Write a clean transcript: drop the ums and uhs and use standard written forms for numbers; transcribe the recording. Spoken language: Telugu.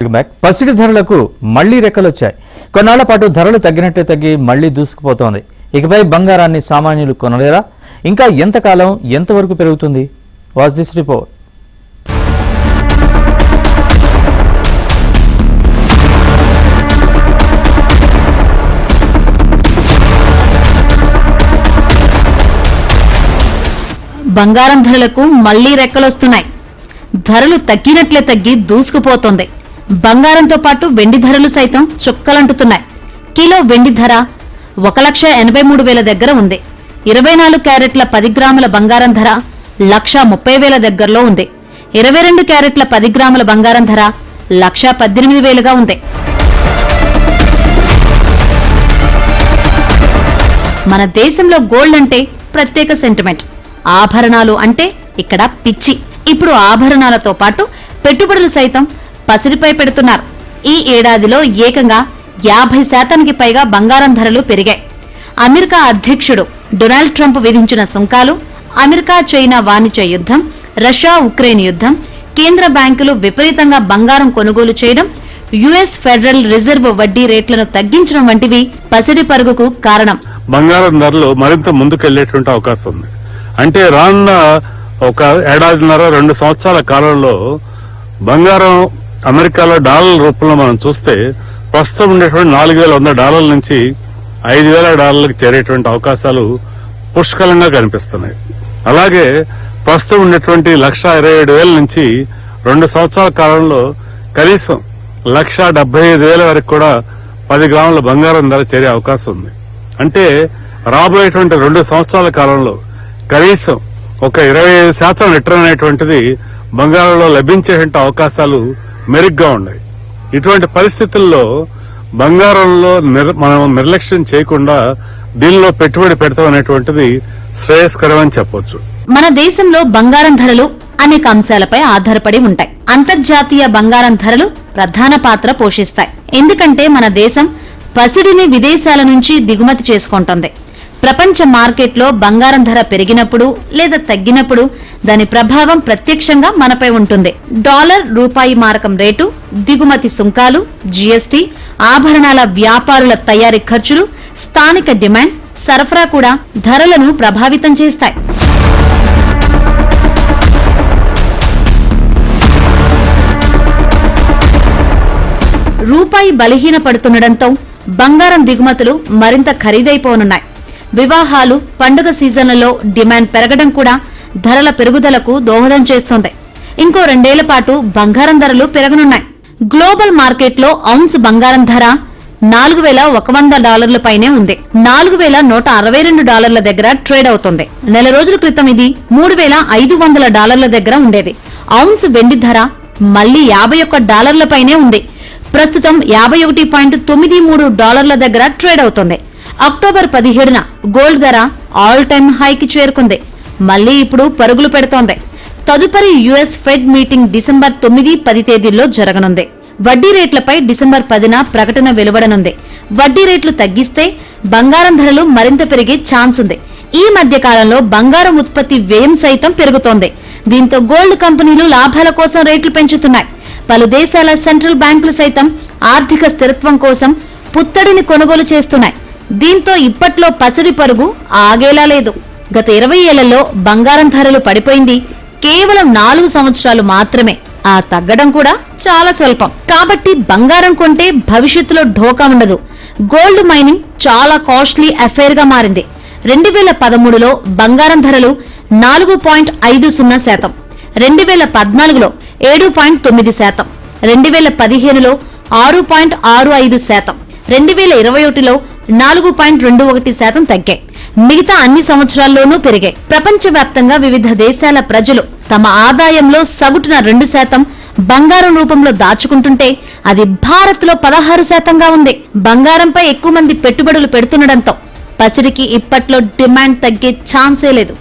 పసిడి ధరలకు మళ్లీ రెక్కలొచ్చాయి. కొన్నాళ్ల పాటు ధరలు తగ్గినట్టే తగ్గి మళ్లీ దూసుకుపోతోంది. ఇకపై బంగారాన్ని సామాన్యులు కొనలేరా? ఇంకా ఎంతకాలం ఎంతవరకు పెరుగుతుంది? Watch this report. బంగారం ధరలకు మళ్లీ రెక్కలొస్తున్నాయి. ధరలు తగ్గినట్లే తగ్గి దూసుకుపోతోంది. బంగారంతో పాటు వెండి ధరలు సైతం చుక్కలంటుతున్నాయి. కిలో వెండి ధర 1,83,000 దగ్గర ఉంది. 24 క్యారెట్ల 10 గ్రాముల బంగారం ధర 1,30,000 దగ్గరలో ఉంది. 22 క్యారెట్ల 10 గ్రాముల బంగారం ధర 1,18,000గా ఉంది. మన దేశంలో గోల్డ్ అంటే ప్రత్యేక సెంటిమెంట్. ఆభరణాలు అంటే ఇక్కడ పిచ్చి. ఇప్పుడు ఆభరణాలతో పాటు పెట్టుబడులు సైతం పసిడిపై పెడుతున్నారు. ఈ ఏడాదిలో ఏకంగా 50% పైగా బంగారం ధరలు పెరిగాయి. అమెరికా అధ్యక్షుడు డొనాల్డ్ ట్రంప్ విధించిన సుంకాలు, అమెరికా చైనా వాణిజ్య యుద్ధం, రష్యా ఉక్రెయిన్ యుద్ధం, కేంద్ర బ్యాంకులు విపరీతంగా బంగారం కొనుగోలు చేయడం, యుఎస్ ఫెడరల్ రిజర్వ్ వడ్డీ రేట్లను తగ్గించడం వంటివి పసిడి పరుగుకు కారణం. బంగారం ధరలు మరింత ముందుకెళ్లేటువంటి అవకాశం ఉంది. అంటే రానున్న ఒక ఏడాదిన్నర 2 సంవత్సరాల కాలంలో బంగారం అమెరికాలో డాలర్ల రూపంలో మనం చూస్తే ప్రస్తుతం ఉండేటువంటి $4,100 నుంచి $5,000 చేరేటువంటి అవకాశాలు పుష్కలంగా కనిపిస్తున్నాయి. అలాగే ప్రస్తుతం ఉండేటువంటి 1,27,000 నుంచి 2 సంవత్సరాల కాలంలో కనీసం 1,75,000 వరకు కూడా 10 గ్రాముల బంగారం ధర చేరే అవకాశం ఉంది. అంటే రాబోయేటువంటి 2 సంవత్సరాల కాలంలో కనీసం ఒక 25% రిటర్న్ అనేటువంటిది బంగారంలో లభించేటువంటి అవకాశాలు మెరుగ్గా ఉన్నాయి. ఇటువంటి పరిస్థితుల్లో బంగారంలో మనం నిర్లక్ష్యం చేయకుండా దీనిలో పెట్టుబడి పెడతాం అనేటువంటిది శ్రేయస్కరం అని చెప్పొచ్చు. మన దేశంలో బంగారం ధరలు అనేక అంశాలపై ఆధారపడి ఉంటాయి. అంతర్జాతీయ బంగారం ధరలు ప్రధాన పాత్ర పోషిస్తాయి. ఎందుకంటే మన దేశం పసిడిని విదేశాల నుంచి దిగుమతి చేసుకుంటోంది. ప్రపంచ మార్కెట్లో బంగారం ధర పెరిగినప్పుడు లేదా తగ్గినప్పుడు దాని ప్రభావం ప్రత్యక్షంగా మనపై ఉంటుంది. డాలర్ రూపాయి మారకం రేటు, దిగుమతి సుంకాలు, జీఎస్టీ, ఆభరణాల వ్యాపారుల తయారీ ఖర్చులు, స్థానిక డిమాండ్, సరఫరా కూడా ధరలను ప్రభావితం చేస్తాయి. రూపాయి బలహీనపడుతుండటంతో బంగారం దిగుమతులు మరింత ఖరీదైపోనున్నాయి. వివాహాలు, పండుగ సీజన్లలో డిమాండ్ పెరగడం కూడా ధరల పెరుగుదలకు దోహదం చేస్తోంది. ఇంకో 2 ఏళ్ల పాటు బంగారం ధరలు పెరగనున్నాయి. గ్లోబల్ మార్కెట్లో ఔన్స్ బంగారం ధర $4,100 పైనే ఉంది. $4,162 దగ్గర ట్రేడ్ అవుతోంది. నెల రోజుల క్రితం ఇది $3,500 దగ్గర ఉండేది. ఔన్స్ వెండి ధర మళ్లీ $51 పైనే ఉంది. ప్రస్తుతం $51.93 దగ్గర ట్రేడ్ అవుతోంది. అక్టోబర్ 17న గోల్డ్ ధర ఆల్ టైమ్ హైకి చేరుకుంది. మళ్లీ ఇప్పుడు పరుగులు పెడుతోంది. తదుపరి యుఎస్ ఫెడ్ మీటింగ్ డిసెంబర్ 9, 10 తేదీల్లో జరగనుంది. వడ్డీ రేట్లపై డిసెంబర్ 10న ప్రకటన వెలువడనుంది. వడ్డీ రేట్లు తగ్గిస్తే బంగారం ధరలు మరింత పెరిగే ఛాన్స్ ఉంది. ఈ మధ్య కాలంలో బంగారం ఉత్పత్తి వ్యయం సైతం పెరుగుతోంది. దీంతో గోల్డ్ కంపెనీలు లాభాల కోసం రేట్లు పెంచుతున్నాయి. పలు దేశాల సెంట్రల్ బ్యాంకులు సైతం ఆర్థిక స్థిరత్వం కోసం పుత్తడిని కొనుగోలు చేస్తున్నాయి. దీంతో ఇప్పట్లో పసిడి పరుగు ఆగేలా లేదు. గత 20 ఏళ్లలో బంగారం ధరలు పడిపోయింది కేవలం 4 సంవత్సరాలు మాత్రమే. ఆ తగ్గడం కూడా చాలా స్వల్పం. కాబట్టి బంగారం కొంటే భవిష్యత్తులో ఢోకా ఉండదు. గోల్డ్ మైనింగ్ చాలా కాస్ట్లీ అఫైర్ గా మారింది. 2013లో బంగారం ధరలు 4.50%, 2014లో 7.9%, 2015లో 6.65%, 2021లో 4.21% తగ్గాయి. మిగతా అన్ని సంవత్సరాల్లోనూ పెరిగాయి. ప్రపంచవ్యాప్తంగా వివిధ దేశాల ప్రజలు తమ ఆదాయంలో సగటున 2% బంగారం రూపంలో దాచుకుంటుంటే అది భారత్లో 16%గా ఉంది. బంగారంపై ఎక్కువ మంది పెట్టుబడులు పెడుతుండటంతో పసిడికి ఇప్పట్లో డిమాండ్ తగ్గే ఛాన్సే లేదు.